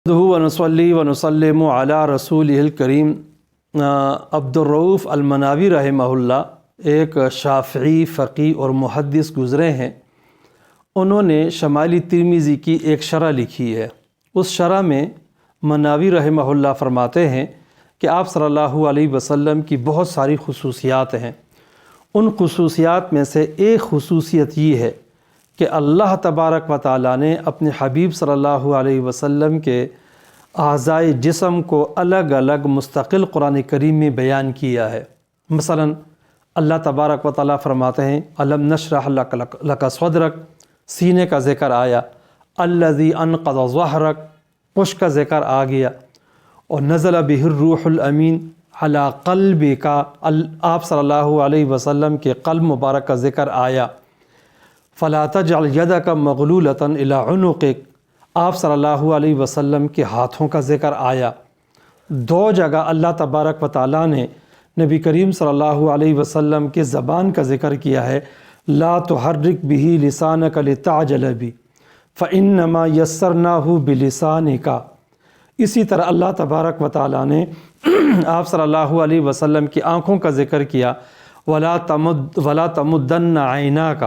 ونصلی ونسلم علی رسولہ الکریم۔ عبدالرؤف المناوی رحمہ اللہ ایک شافعی فقی اور محدث گزرے ہیں۔ انہوں نے شمائل ترمذی کی ایک شرح لکھی ہے۔ اس شرح میں مناوی رحمہ اللہ فرماتے ہیں کہ آپ صلی اللہ علیہ وسلم کی بہت ساری خصوصیات ہیں۔ ان خصوصیات میں سے ایک خصوصیت یہ ہے کہ اللہ تبارک و تعالیٰ نے اپنے حبیب صلی اللہ علیہ وسلم کے اعضائے جسم کو الگ الگ مستقل قرآن کریم میں بیان کیا ہے۔ مثلا اللہ تبارک و تعالیٰ فرماتے ہیں الم نشرح لک صدرک، سینے کا ذکر آیا، الذی انقض ظہرک، پشت کا ذکر آ گیا، اور نزل بہ الروح الامین علی قلبک، آپ صلی اللہ علیہ وسلم کے قلب مبارک کا ذکر آیا، فلا تجعل یدک مغلولۃ الی عنقک، آپ صلی اللہ علیہ وسلم کے ہاتھوں کا ذکر آیا۔ دو جگہ اللہ تبارک و تعالیٰ نے نبی کریم صلی اللہ علیہ وسلم کے زبان کا ذکر کیا ہے، لا تحرک بہ لسانک لتعجل بہ فانما یسرناہ بلسانک۔ اسی طرح اللہ تبارک و تعالیٰ نے آپ صلی اللہ علیہ وسلم کی آنکھوں کا ذکر کیا، ولا تمدن عیناک۔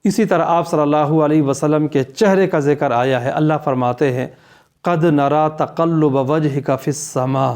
اسی طرح آپ صلی اللہ علیہ وسلم کے چہرے کا ذکر آیا ہے، اللہ فرماتے ہیں قد نرا تقلب وجہک فی السماء۔